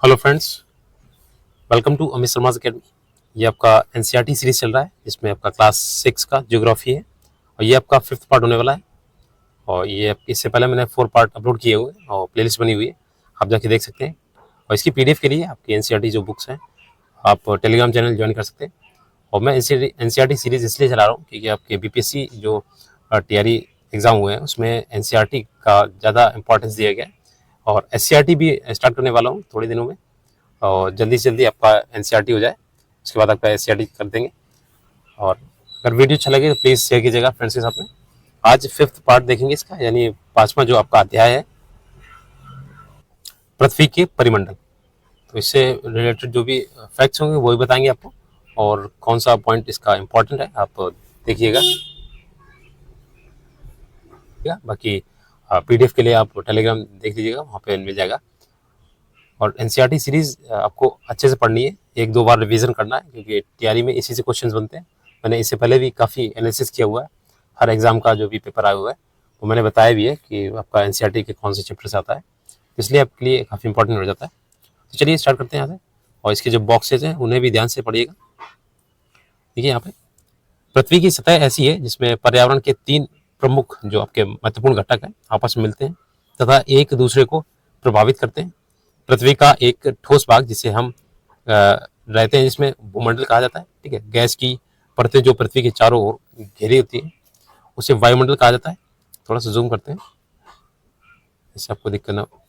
Hello friends, welcome to Amit Sharma academy. ये आपका NCERT series चल रहा है जिसमें आपका क्लास 6 का ज्योग्राफी है और ये आपका 5th पार्ट होने वाला है। और ये इससे पहले मैंने 4 पार्ट अपलोड किए हुए हैं और प्लेलिस्ट बनी हुई है, आप जाके देख सकते हैं। और इसकी पीडीएफ के लिए आपकी एनसीईआरटी जो बुक्स हैं आप टेलीग्राम चैनल ज्वाइन कर सकते हैं। और मैं एनसीईआरटी सीरीज इसलिए चला रहा हूँ क्योंकि आपके बीपीएससी जो टीआरई एग्ज़ाम हुए हैं उसमें एनसीईआरटी का ज़्यादा इंपॉर्टेंस दिया गया है। और एससीईआरटी भी स्टार्ट करने वाला हूँ थोड़े दिनों में और जल्दी से जल्दी आपका एनसीईआरटी हो जाए, उसके बाद आपका एससीईआरटी कर देंगे। और अगर वीडियो अच्छा लगे तो प्लीज़ शेयर कीजिएगा फ्रेंड्स के साथ में। आज 5th पार्ट देखेंगे इसका, यानी 5वां जो आपका अध्याय है पृथ्वी के परिमंडल। तो इससे रिलेटेड जो भी फैक्ट्स होंगे वो भी बताएंगे आपको, और कौन सा पॉइंट इसका इम्पोर्टेंट है आप देखिएगा। बाकी पीडीएफ के लिए आप टेलीग्राम देख लीजिएगा, वहाँ पे मिल जाएगा। और एनसीईआरटी सीरीज आपको अच्छे से पढ़नी है, एक दो बार रिवीजन करना है क्योंकि टीआरई में इसी से क्वेश्चंस बनते हैं। मैंने इससे पहले भी काफ़ी एनालिसिस किया हुआ है, हर एग्जाम का जो भी पेपर आया हुआ है वो मैंने बताया भी है कि आपका एनसीईआरटी के कौन से चैप्टर से आता है, इसलिए आपके लिए काफ़ी इंपॉर्टेंट हो जाता है। तो चलिए स्टार्ट करते हैं यहाँ से, और इसके जो बॉक्सेज हैं उन्हें भी ध्यान से पढ़िएगा। देखिए यहाँ पे पृथ्वी की सतह ऐसी है जिसमें पर्यावरण के 3 प्रमुख जो आपके महत्वपूर्ण घटक हैं आपस में मिलते हैं तथा एक दूसरे को प्रभावित करते हैं। पृथ्वी का एक ठोस भाग जिसे हम रहते हैं जिसमें भूमंडल कहा जाता है, ठीक है। गैस की परतें जो पृथ्वी के चारों ओर घेरी होती है उसे वायुमंडल कहा जाता है। थोड़ा सा जूम करते हैं इससे आपको दिक्कत ना हो।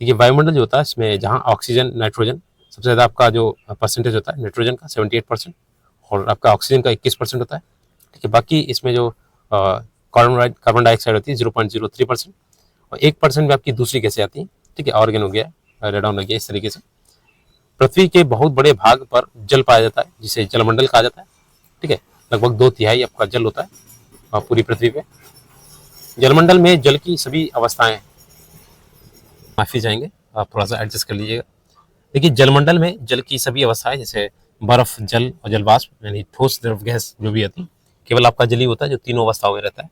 देखिए वायुमंडल जो होता है इसमें जहाँ ऑक्सीजन नाइट्रोजन सबसे ज़्यादा आपका जो परसेंटेज होता है नाइट्रोजन का 78% और आपका ऑक्सीजन का 21% होता है, ठीक है। बाकी इसमें जो कार्बन डाइऑक्साइड होती है 0.03% और 1% में आपकी दूसरी गैसें आती हैं, ठीक है। ऑर्गन हो गया, रेडॉन हो गया, इस तरीके से पृथ्वी के बहुत बड़े भाग पर जल पाया जाता है जिसे जलमंडल कहा जाता है, ठीक है। लगभग 2/3 आपका जल होता है पूरी पृथ्वी पे। जलमंडल में जल की सभी अवस्थाएं, माफी चाहेंगे आप थोड़ा सा एडजस्ट कर लीजिएगा। देखिए जलमंडल में जल की सभी अवस्थाएं जैसे बर्फ, जल और जलवाष्प यानी ठोस, द्रव, गैस जो भी आती है, केवल आपका जल ही होता है जो तीनों अवस्थाओं में रहता है।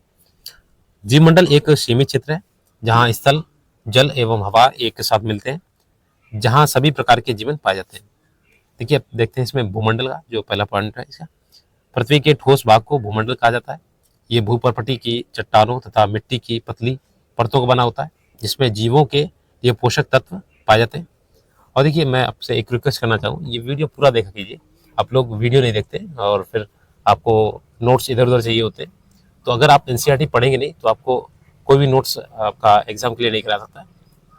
जीवमंडल एक सीमित क्षेत्र है जहाँ स्थल, जल एवं हवा एक साथ मिलते हैं, जहाँ सभी प्रकार के जीवन पाए जाते हैं। देखिए अब देखते हैं इसमें भूमंडल का जो पहला पॉइंट है इसका। पृथ्वी के ठोस भाग को भूमंडल कहा जाता है। ये भूपर्पटी की चट्टानों तथा मिट्टी की पतली परतों का बना होता है जिसमें जीवों के ये पोषक तत्व पाए जाते हैं। और देखिए मैं आपसे एक रिक्वेस्ट करना चाहूँ, ये वीडियो पूरा देखा कीजिए। आप लोग वीडियो नहीं देखते और फिर आपको नोट्स इधर उधर चाहिए होते हैं, तो अगर आप एनसीईआरटी पढ़ेंगे नहीं तो आपको कोई भी नोट्स आपका एग्जाम क्लियर नहीं करा सकता है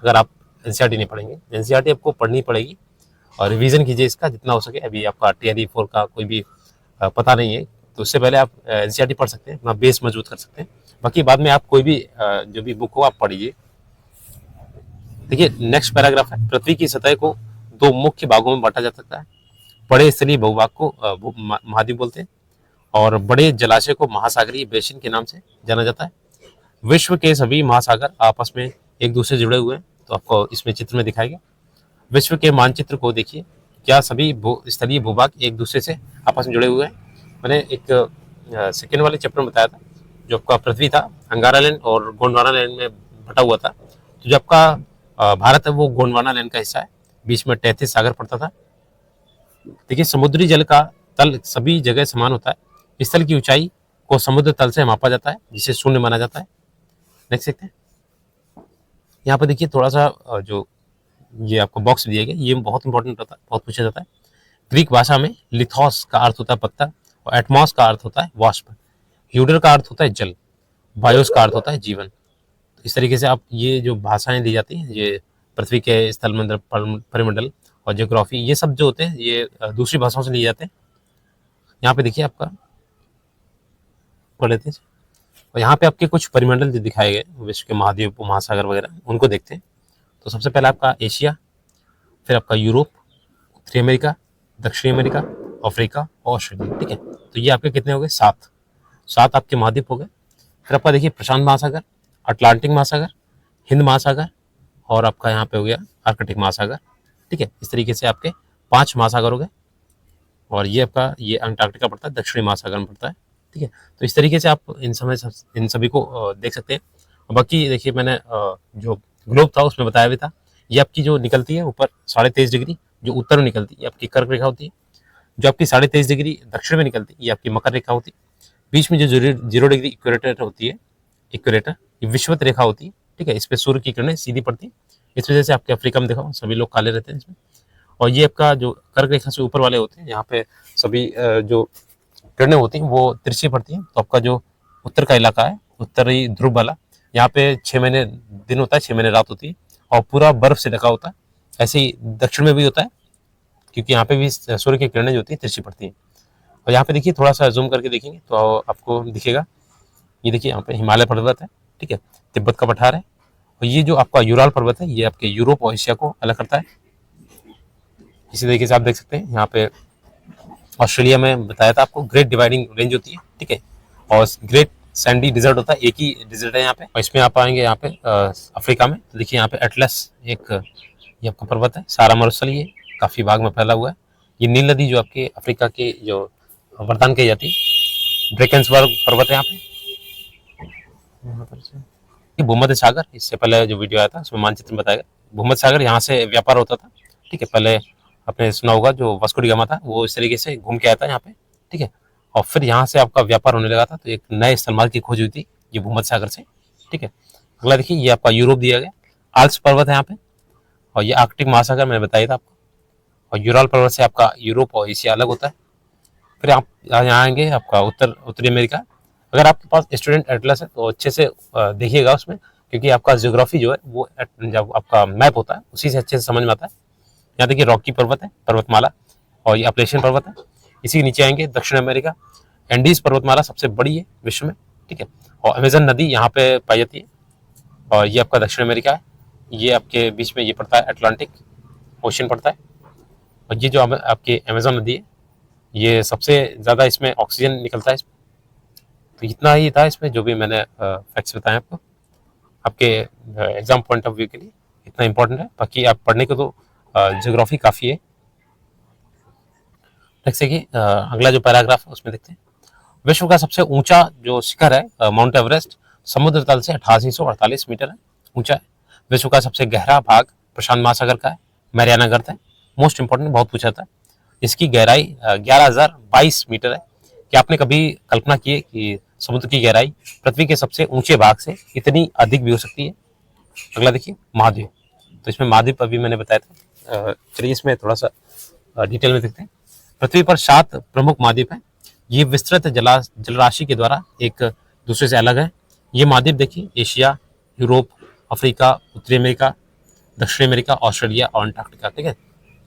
अगर आप एनसीईआरटी नहीं पढ़ेंगे। एनसीईआरटी आपको पढ़नी पड़ेगी और रिवीजन कीजिए इसका जितना हो सके। अभी आपका टीआरई 4 का कोई भी पता नहीं है तो उससे पहले आप एनसीईआरटी पढ़ सकते हैं, अपना बेस मजबूत कर सकते हैं। बाकी बाद में आप कोई भी जो भी बुक हो आप पढ़िए। देखिए नेक्स्ट पैराग्राफ है, पृथ्वी की सतह को 2 मुख्य भागों में बांटा जा सकता है। बड़े स्थलीय भूभाग को महाद्वीप बोलते हैं और बड़े जलाशय को महासागरीय बेसिन के नाम से जाना जाता है। विश्व के सभी महासागर आपस में एक दूसरे से जुड़े हुए हैं, तो आपको इसमें चित्र में दिखाया गया। विश्व के मानचित्र को देखिए, क्या सभी स्थलीय भूभाग एक दूसरे से आपस में जुड़े हुए हैं। मैंने एक सेकेंड वाले चैप्टर में बताया था जो आपका पृथ्वी था अंगारा लैंड और गोंडवाना लैंड में बटा हुआ था। तो जो आपका भारत है वो गोंडवाना लैंड का हिस्सा है, बीच में 33 सागर पड़ता था। देखिए समुद्री जल का तल सभी जगह समान होता है। स्थल की ऊंचाई को समुद्र तल से मापा जाता है जिसे शून्य माना जाता है। देख सकते हैं यहाँ पर, देखिए थोड़ा सा जो ये आपको बॉक्स दिया गया ये बहुत इंपॉर्टेंट होता है, बहुत पूछा जाता है। ग्रीक भाषा में लिथोस का अर्थ होता है पत्थर और एटमॉस का अर्थ होता है वाष्प, ह्यूडर का अर्थ होता है जल, बायोस का अर्थ होता है जीवन। तो इस तरीके से आप ये जो भाषाएं दी जाती हैं, ये पृथ्वी के स्थल मंडल, परिमंडल और ज्योग्राफी, ये सब जो होते हैं ये दूसरी भाषाओं से लिए जाते हैं। यहाँ पे देखिए आपका पढ़ लेते हैं, और यहाँ पे आपके कुछ परिमंडल जो दिखाए गए विश्व के महाद्वीप, महासागर वगैरह, उनको देखते हैं। तो सबसे पहला आपका एशिया, फिर आपका यूरोप, उत्तरी अमेरिका, दक्षिणी अमेरिका, अफ्रीका और ऑस्ट्रेलिया, ठीक है। तो ये आपके कितने हो गए? 7 आपके महाद्वीप हो गए। फिर आपका देखिए प्रशांत महासागर, अटलांटिक महासागर, हिंद महासागर और आपका यहाँ पे हो गया आर्कटिक महासागर, ठीक है। इस तरीके से आपके 5 महासागर हो गए। और ये आपका ये अंटार्कटिका पड़ता है, दक्षिणी महासागर में पड़ता है, ठीक है। तो इस तरीके से आप इन सभी को देख सकते हैं। बाकी देखिए मैंने जो ग्लोब था उसमें बताया भी था, ये आपकी जो निकलती है ऊपर 23.5 डिग्री जो उत्तर में निकलती है, ये आपकी कर्क रेखा होती है। जो आपकी 23.5 डिग्री दक्षिण में निकलती है, ये आपकी मकर रेखा होती है। बीच में जो 0 डिग्री इक्वेटर होती है, इक्वेटर ये विषुवत रेखा होती है, ठीक है। इस पे सूर्य की किरणें सीधी पड़ती है, इस वजह से आपके अफ्रीका में देखा सभी लोग काले रहते हैं इसमें। और ये आपका जो कर्क रेखा से ऊपर वाले होते हैं, यहाँ पे सभी जो किरणें होती हैं वो तिरछी पड़ती हैं। तो आपका जो उत्तर का इलाका है, उत्तरी ध्रुव वाला, यहाँ पे 6 महीने दिन होता है, 6 महीने रात होती है और पूरा बर्फ से ढका होता है। ऐसे ही दक्षिण में भी होता है, क्योंकि यहाँ पे भी सूर्य की किरणें जो होती है तिरछी पड़ती हैं। और यहाँ पे देखिए, थोड़ा सा जूम करके देखेंगे तो आपको दिखेगा, ये देखिए यहाँ पे हिमालय पर्वत है, ठीक है, तिब्बत का पठार है। और ये जो आपका यूराल पर्वत है, ये आपके यूरोप और एशिया को अलग करता है। इसी तरीके से आप देख सकते हैं यहाँ पे ऑस्ट्रेलिया में बताया था आपको ग्रेट डिवाइडिंग रेंज होती है, ठीक है, और ग्रेट सैंडी डिजर्ट होता है, एक ही डिजर्ट है यहाँ पे। और इसमें आप आएंगे यहाँ पे अफ्रीका में, तो देखिए यहाँ पे एटलस एक ये आपका पर्वत है, सारा मरुस्थल, ये काफी भाग में फैला हुआ है। ये नील नदी जो आपके अफ्रीका के जो वरदान कही जाती है, ड्रेकेंसबर्ग पर्वत है यहाँ पे। ये भूमध्य सागर, इससे पहले जो वीडियो आया था उसमें मानचित्र में बताया गया, भूमध्य सागर यहाँ से व्यापार होता था, ठीक है। पहले आपने सुना होगा जो वास्को डी गामा था वो इस तरीके से घूम के आया था यहाँ पे, ठीक है, और फिर यहाँ से आपका व्यापार होने लगा था। तो एक नए स्थलमार्ग की खोज हुई थी ये भूमध्य सागर से, ठीक है। अगला देखिए, ये आपका यूरोप दिया गया, आल्प्स पर्वत है यहाँ पे, और ये आर्कटिक महासागर मैंने बताया था आपको। और यूराल पर्वत से आपका यूरोप और एशिया अलग होता है। फिर आप यहाँ आएंगे आपका उत्तरी अमेरिका। अगर आपके पास स्टूडेंट एटलस है तो अच्छे से देखिएगा उसमें, क्योंकि आपका ज्योग्राफी जो है वो जब आपका मैप होता है उसी से अच्छे से समझ में आता है। यहाँ देखिए रॉकी पर्वत है, पर्वतमाला, और ये अपलेशियन पर्वत है। इसी के नीचे आएंगे दक्षिण अमेरिका, एंडीज पर्वतमाला सबसे बड़ी है विश्व में, ठीक है, और अमेजन नदी यहाँ पे पाई जाती है। और ये आपका दक्षिण अमेरिका है, ये आपके बीच में ये पड़ता है अटलांटिक ओशन पड़ता है। और ये जो आपकी अमेजन नदी है, ये सबसे ज़्यादा इसमें ऑक्सीजन निकलता है इसमें। तो इतना ही था इसमें जो भी मैंने फैक्ट्स बताए आपको, आपके एग्जाम पॉइंट ऑफ व्यू के लिए इतना इंपॉर्टेंट है। बाकी आप पढ़ने को तो ज्योग्राफी काफ़ी है। जैसे कि अगला जो पैराग्राफ है उसमें देखते हैं, विश्व का सबसे ऊंचा जो शिखर है माउंट एवरेस्ट समुद्र तल से 8848 मीटर है ऊंचा है। विश्व का सबसे गहरा भाग प्रशांत महासागर का है, मैरियाना गर्त है। मोस्ट इंपॉर्टेंट, बहुत पूछा था। इसकी गहराई 11,022 मीटर है। क्या आपने कभी कल्पना की है कि समुद्र की गहराई पृथ्वी के सबसे ऊंचे भाग से इतनी अधिक भी हो सकती है? अगला देखिए, महाद्वीप। तो इसमें महाद्वीप अभी मैंने बताया था, चलिए इसमें थोड़ा सा डिटेल में देखते हैं। पृथ्वी पर 7 प्रमुख महाद्वीप हैं। ये विस्तृत जलराशि के द्वारा एक दूसरे से अलग है। ये महाद्वीप देखिए, एशिया, यूरोप, अफ्रीका, उत्तरी अमेरिका, दक्षिण अमेरिका, ऑस्ट्रेलिया और अंटार्कटिका, ठीक है।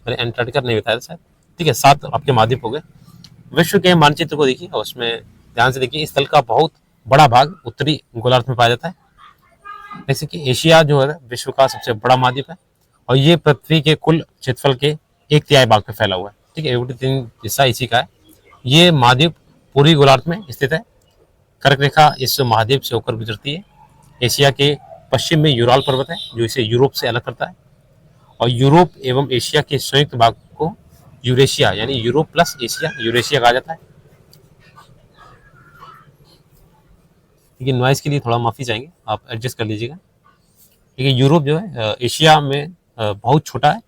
मैंने अंटार्कटिका नहीं बताया था शायद, ठीक है। 7 आपके महाद्वीप हो गए। विश्व के मानचित्र को देखिए और उसमें ध्यान से देखिए, इस तल का बहुत बड़ा भाग उत्तरी गोलार्ध में पाया जाता है। जैसे कि एशिया जो है विश्व का सबसे बड़ा महाद्वीप है, और ये पृथ्वी के कुल क्षेत्रफल के 1/3 भाग पे फैला हुआ है, ठीक है। 1/3 हिस्सा इसी का है। ये महाद्वीप पूरी गोलार्ध में स्थित है। कर्क रेखा इस महाद्वीप से होकर गुजरती है। एशिया के पश्चिम में यूराल पर्वत है जो इसे यूरोप से अलग करता है, और यूरोप एवं एशिया के संयुक्त भाग को यूरेशिया यानी यूरोप प्लस एशिया यूरेशिया कहा जाता है। लेकिन नॉइस के लिए थोड़ा माफी चाहेंगे, आप एडजस्ट कर लीजिएगा। देखिए यूरोप जो है एशिया में बहुत छोटा है,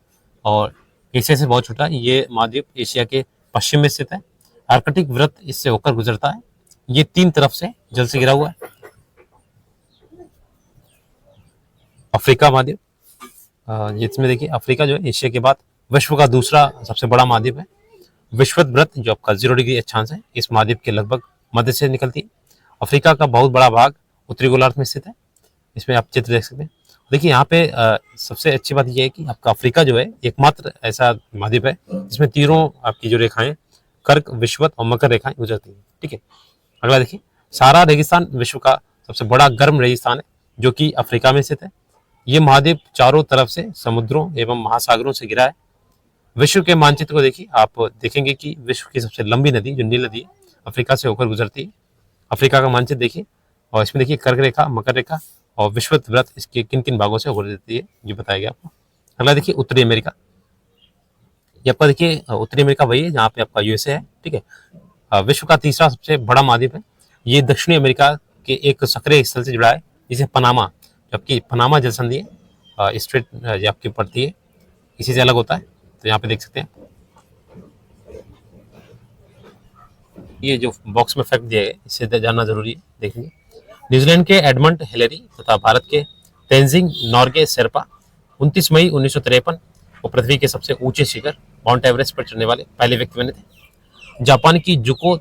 और एशिया से बहुत छोटा है। ये महाद्वीप एशिया के पश्चिम में स्थित है। आर्कटिक वृत्त इससे होकर गुजरता है। ये 3 तरफ से जल से घिरा हुआ है। अफ्रीका महाद्वीप, जिसमें देखिए अफ्रीका जो है एशिया के बाद विश्व का दूसरा सबसे बड़ा महाद्वीप है। विषुवत वृत्त जो आपका 0 डिग्री अक्षांश है, इस महाद्वीप के लगभग मध्य से निकलती है। अफ्रीका का बहुत बड़ा भाग उत्तरी गोलार्ध में स्थित है। इसमें आप चित्र देख सकते हैं। देखिए यहाँ पे सबसे अच्छी बात यह है कि आपका अफ्रीका जो है एकमात्र ऐसा महाद्वीप है जिसमें तीनों आपकी जो रेखाएं कर्क, विषुवत और मकर रेखाएं गुजरती हैं, ठीक है। अगला देखिए, सारा रेगिस्तान विश्व का सबसे बड़ा गर्म रेगिस्तान है जो कि अफ्रीका में स्थित है। ये महाद्वीप चारों तरफ से समुद्रों एवं महासागरों से घिरा है। विश्व के मानचित्र को देखिए, आप देखेंगे कि विश्व की सबसे लंबी नदी जो नील नदी है अफ्रीका से होकर गुजरती है। अफ्रीका का मानचित्र देखिए, और इसमें देखिए कर्क रेखा, मकर रेखा और विषुवत वृत्त इसके किन किन भागों से होकर गुजरती है ये बताया गया आपको। अगला देखिए, उत्तरी अमेरिका। ये आपका देखिए उत्तरी अमेरिका वही है जहाँ पे आपका यूएसए है, ठीक है। विश्व का तीसरा सबसे बड़ा महाद्वीप है। ये दक्षिणी अमेरिका के एक सक्रिय स्थल से जुड़ा है जिसे पनामा, जबकि पनामा जल संधि है, स्ट्रेट जो आपकी पड़ती है इसी से अलग होता है। तो यहाँ पे देख सकते हैं, ये जो बॉक्स में फैक्ट दिया है इससे जानना जरूरी है, देखेंगे। न्यूजीलैंड के एडमंड हिलेरी तथा भारत के तेंजिंग नॉर्गे शेरपा 29 मई 1953 को पृथ्वी के सबसे ऊंचे शिखर माउंट एवरेस्ट पर चढ़ने वाले पहले व्यक्ति बने थे। जापान की जुको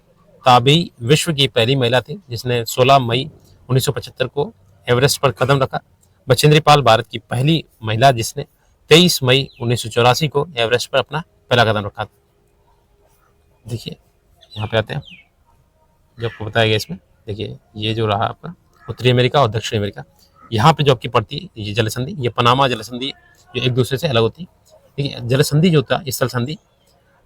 ताबेई विश्व की पहली महिला थी जिसने 16 मई 1975 को एवरेस्ट पर कदम रखा। बछेंद्री पाल भारत की पहली महिला जिसने 23 मई 1984 को एवरेस्ट पर अपना पहला कदम रखा। देखिए यहाँ पे आते हैं, जो आपको बताया गया इसमें, देखिए ये जो रहा आपका उत्तरी अमेरिका और दक्षिणी अमेरिका, यहाँ पे जो आपकी पड़ती है ये जल संधि, ये पनामा जल संधि जो एक दूसरे से अलग होती है। देखिए जल संधि जो होता है स्थल संधि,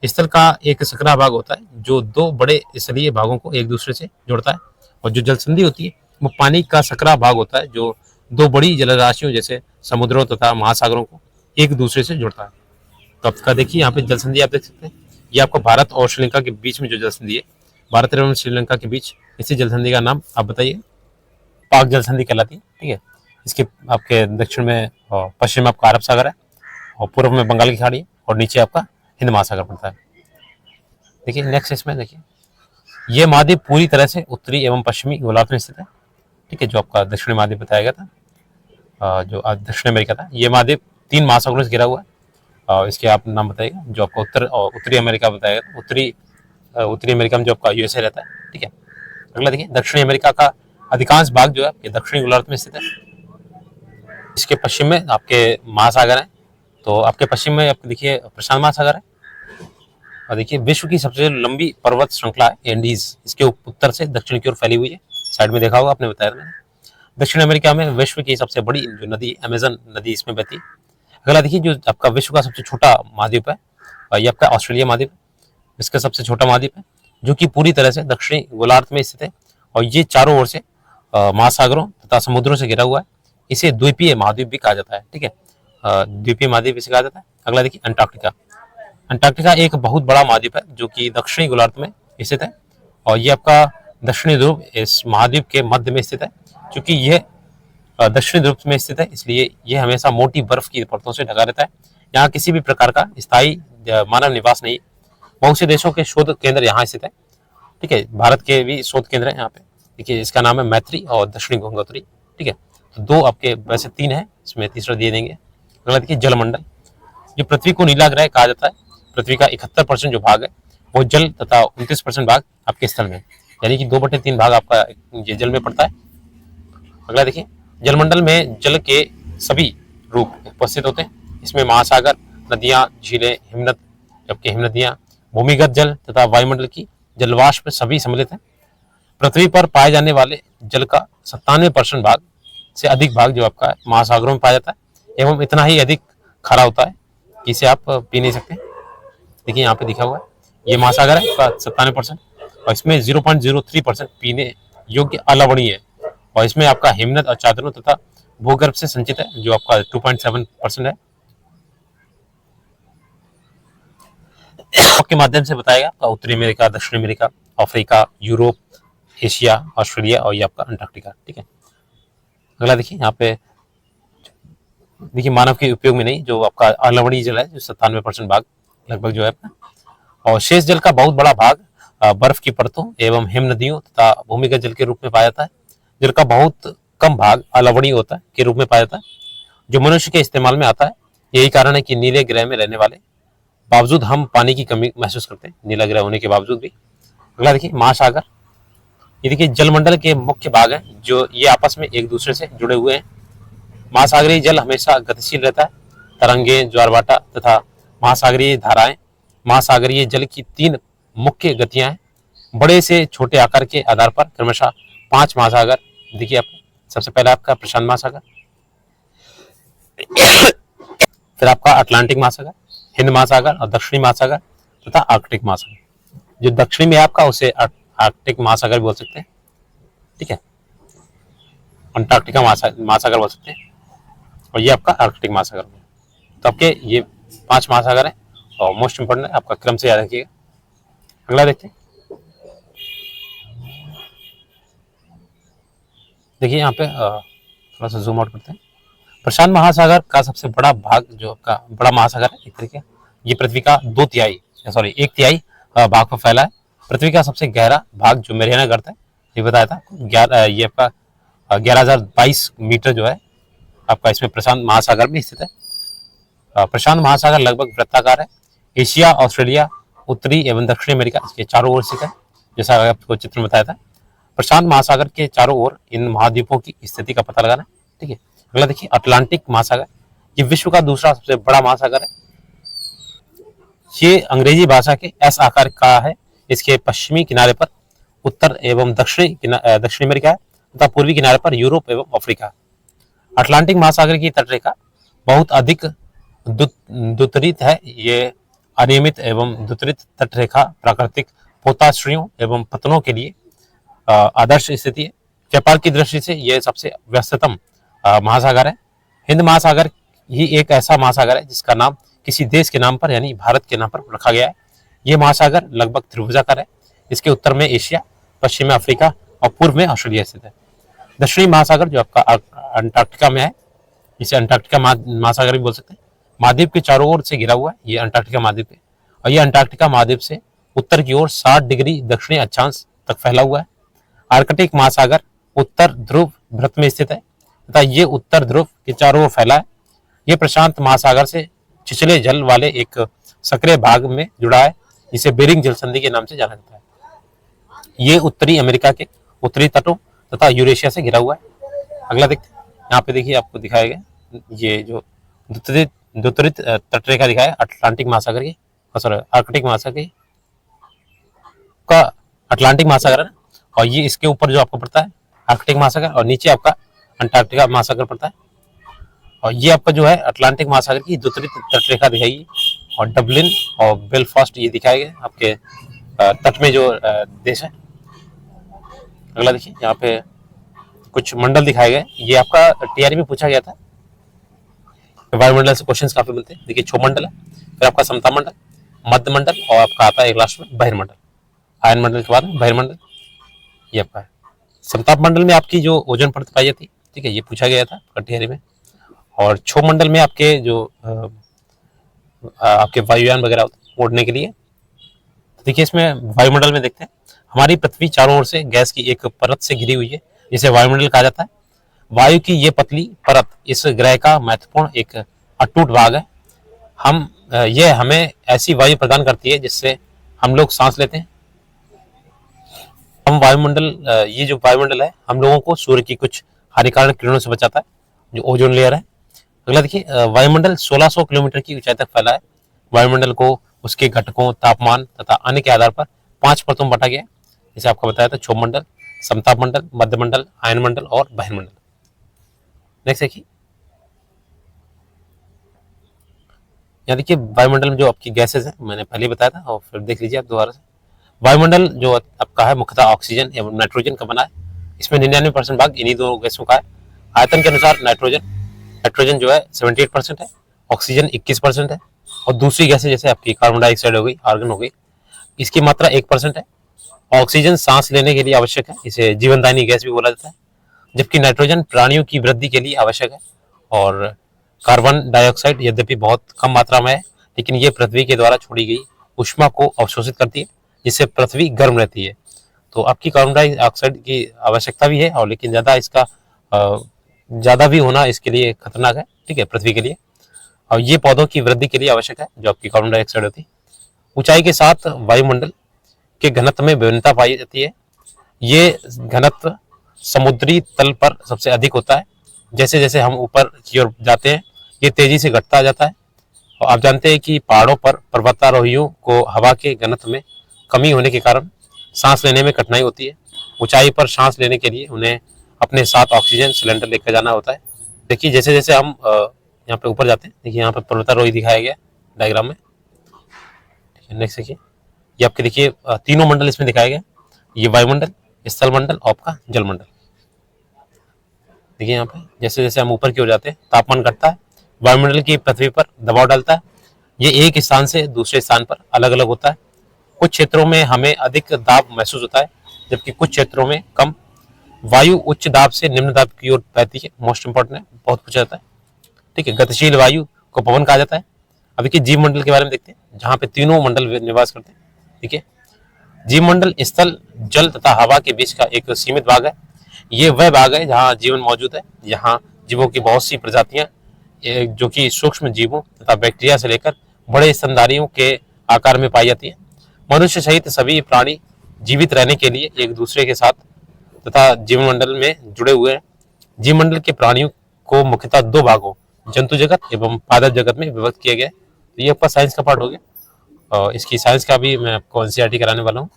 स्थल का एक सकरा भाग होता है जो दो बड़े स्थलीय भागों को एक दूसरे से जोड़ता है, और जो जल संधि होती है वो पानी का सकरा भाग होता है जो दो बड़ी जलराशियों जैसे समुद्रों तथा महासागरों को एक दूसरे से जोड़ता है। तो आपका देखिए यहाँ पे जल संधि आप देख सकते हैं, ये आपको भारत और श्रीलंका के बीच में जो जल संधि है, भारत एवं श्रीलंका के बीच, इसी जल संधि का नाम आप बताइए। पाक जल संधि कहलाती है, ठीक है। इसके आपके दक्षिण में और पश्चिम में आपका अरब सागर है, और पूर्व में बंगाल की खाड़ी है, और नीचे आपका हिंद महासागर पड़ता है। देखिए नेक्स्ट इसमें देखिए, ये महाद्वीप पूरी तरह से उत्तरी एवं पश्चिमी गोलार्ध में स्थित है, ठीक है। जो आपका दक्षिणी महाद्वीप बताया गया था, जो दक्षिण अमेरिका था, ये महाद्वीप 3 महासागरों से घिरा हुआ है। इसके आप नाम बताइएगा। जो आपको उत्तर और उत्तरी अमेरिका बताया गया, उत्तरी अमेरिका में जो आपका यूएसए रहता है, ठीक है। अगला देखिए, दक्षिणी अमेरिका का अधिकांश भाग जो है ये दक्षिणी गोलार्ध में स्थित है। इसके पश्चिम में आपके महासागर है, तो आपके पश्चिम में आपके देखिए प्रशांत महासागर है, और देखिए विश्व की सबसे लंबी पर्वत श्रृंखला है एंडीज, इसके उत्तर से दक्षिण की ओर फैली हुई है। साइड में देखा होगा आपने, बताया मैंने। दक्षिण अमेरिका में विश्व की सबसे बड़ी जो नदी अमेजन नदी इसमें बहती है। अगला देखिए, जो आपका विश्व का सबसे छोटा महाद्वीप है, ये आपका ऑस्ट्रेलिया महाद्वीप, इसका सबसे छोटा महाद्वीप है, जो कि पूरी तरह से दक्षिणी गोलार्ध में स्थित है, और ये चारों ओर से महासागरों तथा समुद्रों से घिरा हुआ है। इसे द्वीपीय महाद्वीप भी कहा जाता है, ठीक है। द्वीपीय महाद्वीप इसे कहा जाता है। अगला देखिए, अंटार्कटिका। अंटार्कटिका एक बहुत बड़ा महाद्वीप है जो कि दक्षिणी गोलार्ध में स्थित है, और ये आपका दक्षिणी ध्रुव इस महाद्वीप के मध्य में स्थित है। क्योंकि यह दक्षिणी ध्रुव में स्थित है, इसलिए यह हमेशा मोटी बर्फ की परतों से ढका रहता है। यहाँ किसी भी प्रकार का स्थायी मानव निवास नहीं। बहुत से देशों के शोध केंद्र यहाँ स्थित है, ठीक है। भारत के भी शोध केंद्र है यहाँ पे। देखिए इसका नाम है मैत्री और दक्षिणी गंगोत्री, ठीक है। तो 2 आपके वैसे 3 है, इसमें तीसरा दिए देंगे। अगला देखिए, जलमंडल। जो पृथ्वी को नीला ग्रह कहा जाता है, पृथ्वी का 71% जो भाग है वो जल तथा 29% भाग आपके स्थल में, यानी कि 2/3 भाग आपका ये जल में पड़ता है। अगला देखिए, जलमंडल में जल के सभी रूप उपस्थित होते हैं। इसमें महासागर, नदियां, झीलें, हिमनद, जबकि हिमनदियां, भूमिगत जल तथा वायुमंडल की जलवाष्प सभी सम्मिलित हैं। पृथ्वी पर पाए जाने वाले जल का 97% भाग से अधिक भाग जो आपका महासागरों में पाया जाता है, एवं इतना ही अधिक खारा होता है कि इसे आप पी नहीं सकते। देखिए यहाँ पे दिखा हुआ है, ये महासागर है इसका 97%, और इसमें 0.03% पीने योग्य अलवणीय है, और इसमें आपका हिमनद और चादरों तथा भूगर्भ से संचित है जो आपका 2.7% है। के माध्यम से बताएगा आपका उत्तरी अमेरिका, दक्षिण America, Africa, Europe, Asia, Australia, और ये आपका अंटार्कटिका, ठीक है। अगला देखिए, यहाँ पे देखिए मानव के उपयोग में नहीं, जो आपका अलवणीय जल है जो 97% भाग लगभग जो है अपना, और शेष जल का बहुत बड़ा भाग बर्फ की परतों एवं हिम नदियों तथा भूमिगत जल के रूप में पाया जाता है। जल का बहुत कम भाग अलवणीय होता है के रूप में पाया जाता है, जो मनुष्य के इस्तेमाल में आता है। यही कारण है कि नीले ग्रह में रहने वाले बावजूद हम पानी की कमी महसूस करते हैं, नीला ग्रह होने के बावजूद भी। अगला देखिए, महासागर। ये देखिए जलमंडल के मुख्य भाग हैं जो ये आपस में एक दूसरे से जुड़े हुए हैं। महासागरीय जल हमेशा गतिशील रहता है। तरंगे, ज्वारभाटा तथा महासागरीय धाराएं। महासागरीय जल की 3 मुख्य गतियां हैं। बड़े से छोटे आकार के आधार पर क्रमशः 5 महासागर। देखिए आप, सबसे पहला आपका प्रशांत महासागर, फिर आपका अटलांटिक महासागर, हिंद महासागर और दक्षिणी महासागर तथा आर्कटिक महासागर। जो दक्षिणी में आपका उसे आर्कटिक महासागर बोल सकते हैं, ठीक है। अंटार्कटिका महासागर बोल सकते हैं, और ये आपका आर्कटिक महासागर। तो आपके ये 5 महासागर है, और मोस्ट इंपोर्टेंट है, आपका क्रम से याद रखिएगा। अगला देखते हैं। देखिए यहाँ पे थोड़ा सा जूम आउट करते हैं। प्रशांत महासागर का सबसे बड़ा भाग जो आपका बड़ा महासागर है एक तरीके, ये पृथ्वी का 1/3 भाग पर फैला है। पृथ्वी का सबसे गहरा भाग जो मैरियाना गर्त है, ये बताया था, ये आपका 11,022 मीटर जो है आपका इसमें प्रशांत महासागर में स्थित है। प्रशांत महासागर लगभग वृत्ताकार है। एशिया, ऑस्ट्रेलिया, उत्तरी एवं दक्षिणी अमेरिका इसके चारों ओर स्थित है, जैसा आपको चित्र में बताया था। प्रशांत महासागर के चारों ओर इन महाद्वीपों की स्थिति का पता लगाना, ठीक है। अगला देखिए अटलांटिक महासागर, ये विश्व का दूसरा सबसे बड़ा महासागर है। ये अंग्रेजी भाषा के एस आकार का है। इसके पश्चिमी किनारे पर उत्तर एवं दक्षिणी अमेरिका है तथा पूर्वी किनारे पर यूरोप एवं अफ्रीका। अटलांटिक महासागर की तटरेखा बहुत अधिक द्वितरित है। ये अनियमित एवं द्वितरित तटरेखा प्राकृतिक पोताश्रयों एवं पतनों के लिए आदर्श स्थिति है। व्यापार की दृष्टि से यह सबसे व्यस्ततम महासागर है। हिंद महासागर ही एक ऐसा महासागर है जिसका नाम किसी देश के नाम पर यानी भारत के नाम पर रखा गया है। यह महासागर लगभग त्रिभुजाकार है। इसके उत्तर में एशिया, पश्चिम में अफ्रीका और पूर्व में ऑस्ट्रेलिया स्थित है। दक्षिणी महासागर जो आपका अंटार्कटिका में है, इसे अंटार्कटिका महासागर भी बोल सकते हैं। महाद्वीप के चारों ओर से घिरा हुआ है ये अंटार्कटिका महाद्वीप है, और यह अंटार्कटिका महाद्वीप से उत्तर की ओर 60 डिग्री दक्षिणी अक्षांश तक फैला हुआ है। आर्कटिक महासागर उत्तर ध्रुव वृत्त में स्थित है तथा ये उत्तर ध्रुव के चारों ओर फैला है। यह प्रशांत महासागर से छिछले जल वाले एक सक्रिय भाग में जुड़ा है, जिसे बेरिंग जल संधि के नाम से जाना जाता है। ये उत्तरी अमेरिका के उत्तरी तटों तथा यूरेशिया से घिरा हुआ है। अगला देखते हैं, यहाँ पे देखिए आपको दिखाया गया ये जो द्वितरित तटरेखा दिखाया अटलांटिक महासागर की, सॉरी आर्कटिक महासागर का अटलांटिक महासागर है, और ये इसके ऊपर जो आपको पड़ता है आर्कटिक महासागर, और नीचे आपका अंटार्कटिका महासागर पड़ता है। और ये आपका जो है अटलांटिक महासागर की द्वितरित तटरेखा दिखाई, और डबलिन और बेलफास्ट ये दिखाए गए आपके तट में जो देश है। अगला देखिए यहाँ पे कुछ मंडल दिखाए गए, ये आपका टीआरई में पूछा गया था। वायुमंडल से क्वेश्चंस काफी मिलते हैं। देखिए क्षोमंडल है, फिर आपका समता मंडल, मध्य मंडल, और आपका आता है एक लास्ट में बहिर्मंडल। आयन मंडल के बाद बहिर्मंडल ये आपका है। समताप मंडल में आपकी जो ओजोन परत पाई जाती है, ठीक है, ये पूछा गया था कटिहारी में। और क्षोभ मंडल में आपके जो आपके वायुयान वगैरह उड़ने के लिए। तो देखिए इसमें वायुमंडल में देखते हैं, हमारी पृथ्वी चारों ओर से गैस की एक परत से घिरी हुई है, जिसे वायुमंडल कहा जाता है। वायु की ये पतली परत इस ग्रह का महत्वपूर्ण एक अटूट भाग है। यह हमें ऐसी वायु प्रदान करती है जिससे हम लोग सांस लेते हैं। ये जो वायुमंडल है हम लोगों को सूर्य की कुछ हानिकारक किरणों से बचाता है, जो ओजोन लेयर है। अगला देखिए वायुमंडल 1600 किलोमीटर की ऊंचाई तक फैला है। वायुमंडल को उसके घटकों, तापमान तथा अन्य के आधार पर 5 परतों में बांटा गया है, जैसे आपको बताया था क्षोभ मंडल, समताप मंडल, मध्य मंडल, आयन मंडल और बहिर्मंडल। नेक्स्ट देखिए यहाँ देखिए वायुमंडल में जो आपकी गैसेज है मैंने पहले बताया था, और फिर देख लीजिए आप दोबारा से। वायुमंडल जो आपका है मुख्यतः ऑक्सीजन एवं नाइट्रोजन का बना है। इसमें 99% भाग इन्हीं दो गैसों का है। आयतन के अनुसार नाइट्रोजन जो है 78% है, ऑक्सीजन 21% है, और दूसरी गैसें जैसे आपकी कार्बन डाइऑक्साइड हो गई, आर्गन हो गई, इसकी मात्रा 1% है। ऑक्सीजन सांस लेने के लिए आवश्यक है, इसे जीवनदायिनी गैस भी बोला जाता है, जबकि नाइट्रोजन प्राणियों की वृद्धि के लिए आवश्यक है। और कार्बन डाइऑक्साइड यद्यपि बहुत कम मात्रा में है, लेकिन ये पृथ्वी के द्वारा छोड़ी गई ऊष्मा को अवशोषित करती है, जिससे पृथ्वी गर्म रहती है। तो आपकी कार्बन डाइऑक्साइड की आवश्यकता भी है, और लेकिन ज़्यादा भी होना इसके लिए खतरनाक है, ठीक है, पृथ्वी के लिए। और ये पौधों की वृद्धि के लिए आवश्यक है जो आपकी कार्बन डाइऑक्साइड होती है। ऊंचाई के साथ वायुमंडल के घनत्व में विभिन्नता पाई जाती है। ये घनत्व समुद्री तल पर सबसे अधिक होता है। जैसे जैसे हम ऊपर की ओर जाते हैं ये तेजी से घटता जाता है। और आप जानते हैं कि पहाड़ों पर पर्वतारोहियों को हवा के घनत्व में कमी होने के कारण सांस लेने में कठिनाई होती है। ऊंचाई पर सांस लेने के लिए उन्हें अपने साथ ऑक्सीजन सिलेंडर लेकर जाना होता है। देखिए जैसे जैसे हम यहाँ पे ऊपर जाते हैं, देखिए यहाँ पे पर्वतारोही दिखाया गया डायग्राम में। नेक्स्ट देखिए ये आपके देखिए तीनों मंडल इसमें दिखाए गए, ये वायुमंडल, स्थल मंडल और आपका जलमंडल। देखिए यहाँ पे जैसे जैसे हम ऊपर की ओर जाते हैं तापमान घटता है, वायुमंडल की पृथ्वी पर दबाव डालता है। ये एक स्थान से दूसरे स्थान पर अलग अलग होता है। कुछ क्षेत्रों में हमें अधिक दाब महसूस होता है, जबकि कुछ क्षेत्रों में कम। वायु उच्च दाब से निम्न दाब की ओर बहती है, मोस्ट इंपॉर्टेंट है, बहुत पूछा जाता है। ठीक है। गतिशील वायु को पवन कहा जाता है। अब देखिए जीव मंडल के बारे में देखते हैं, जहाँ पे तीनों मंडल निवास करते हैं। ठीक है, जीव मंडल स्थल, जल तथा हवा के बीच का एक सीमित भाग है। ये वह भाग है जहाँ जीवन मौजूद है। यहाँ जीवों की बहुत सी प्रजातियां, जो कि सूक्ष्म जीवों तथा बैक्टीरिया से लेकर बड़े स्तनधारियों के आकार में पाई जाती है। मनुष्य सहित सभी प्राणी जीवित रहने के लिए एक दूसरे के साथ तथा जीवमंडल में जुड़े हुए हैं। जीवमंडल के प्राणियों को मुख्यतः दो भागों, जंतु जगत एवं पादप जगत में विभक्त किया गया है। तो ये आपका साइंस का पार्ट हो गया, और इसकी साइंस का भी मैं आपको एनसीईआरटी कराने वाला हूँ।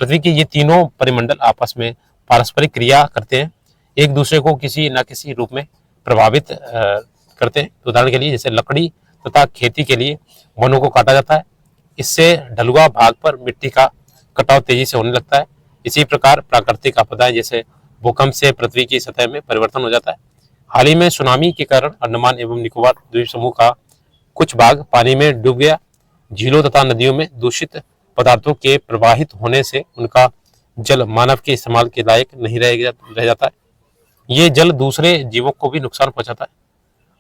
पृथ्वी के ये तीनों परिमंडल आपस में पारस्परिक क्रिया करते हैं, एक दूसरे को किसी न किसी रूप में प्रभावित करते हैं। उदाहरण के लिए जैसे लकड़ी तथा खेती के लिए वनों को काटा जाता है, इससे ढलुआ भाग पर मिट्टी का कटाव तेजी से होने लगता है। इसी प्रकार प्राकृतिक आपदाएं जैसे भूकंप से पृथ्वी की सतह में परिवर्तन हो जाता है। हाल ही में सुनामी के कारण अंडमान एवं निकोबार द्वीप समूह का कुछ भाग पानी में डूब गया। झीलों तथा नदियों में दूषित पदार्थों के प्रवाहित होने से उनका जल मानव के इस्तेमाल के लायक नहीं रह जाता है। ये जल दूसरे जीवों को भी नुकसान पहुंचाता है।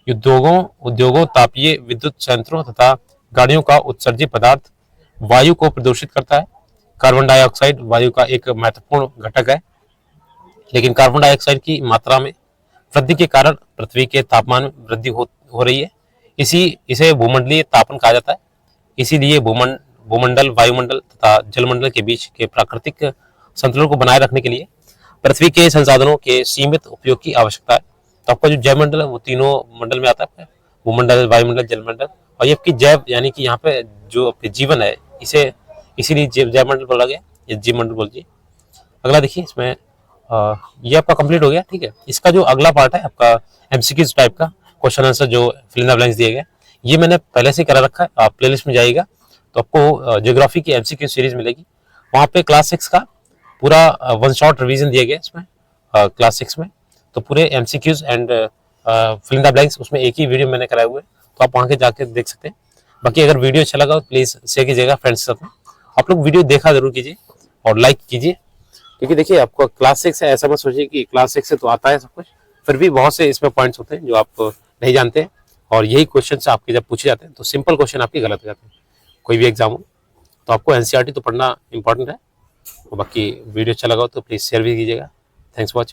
उद्योगों, तापीय विद्युत संयंत्रों तथा गाड़ियों का उत्सर्जित पदार्थ वायु को प्रदूषित करता है। कार्बन डाइऑक्साइड वायु का एक महत्वपूर्ण घटक है, लेकिन कार्बन डाइऑक्साइड की मात्रा में वृद्धि के कारण पृथ्वी के तापमान में वृद्धि हो रही है। इसे भूमंडलीय तापन कहा जाता है। इसीलिए भूमंडल, वायुमंडल तथा जलमंडल के बीच के प्राकृतिक संतुलन को बनाए रखने के लिए पृथ्वी के संसाधनों के सीमित उपयोग की आवश्यकता है। तो आपका जो जैवमंडल है वो तीनों मंडल में आता है, भूमंडल, वायुमंडल, जलमंडल। और ये आपकी जैव यानी कि यहाँ पे जो आपके जीवन है, इसे इसीलिए जैवमंडल बोला गया, ये जीवमंडल बोल दिए। अगला देखिए, इसमें ये आपका कंप्लीट हो गया। ठीक है, इसका जो अगला पार्ट है आपका एमसीक्यूज टाइप का क्वेश्चन आंसर जो फिल इन द ब्लैंक्स दिए गए, ये मैंने पहले से करा रखा है। आप प्लेलिस्ट में जाइएगा तो आपको ज्योग्राफी की एमसीक्यू सीरीज मिलेगी। वहाँ पे क्लास 6 का पूरा वन शॉट रिवीजन दिया गया इसमें, क्लास 6 में। तो पूरे MCQs and fill in the blanks उसमें एक ही वीडियो मैंने कराए हुए, तो आप वहाँ के जाके देख सकते हैं। बाकी अगर वीडियो अच्छा लगा तो प्लीज़ शेयर कीजिएगा फ्रेंड्स के साथ में। आप लोग वीडियो देखा जरूर कीजिए और लाइक कीजिए, क्योंकि देखिए आपको क्लास 6 है, ऐसा मत सोचिए कि क्लास 6 से तो आता है सब कुछ, फिर भी बहुत से इसमें पॉइंट्स होते हैं जो आप नहीं जानते हैं, और यही क्वेश्चन आपके जब पूछे जाते हैं तो सिंपल क्वेश्चन आपके गलत हो जाते हैं कोई भी एग्जाम हो। तो आपको एनसीईआरटी तो पढ़ना इंपॉर्टेंट है। और बाकी वीडियो अच्छा लगा हो तो प्लीज़ शेयर भी कीजिएगा। Thanks for watching.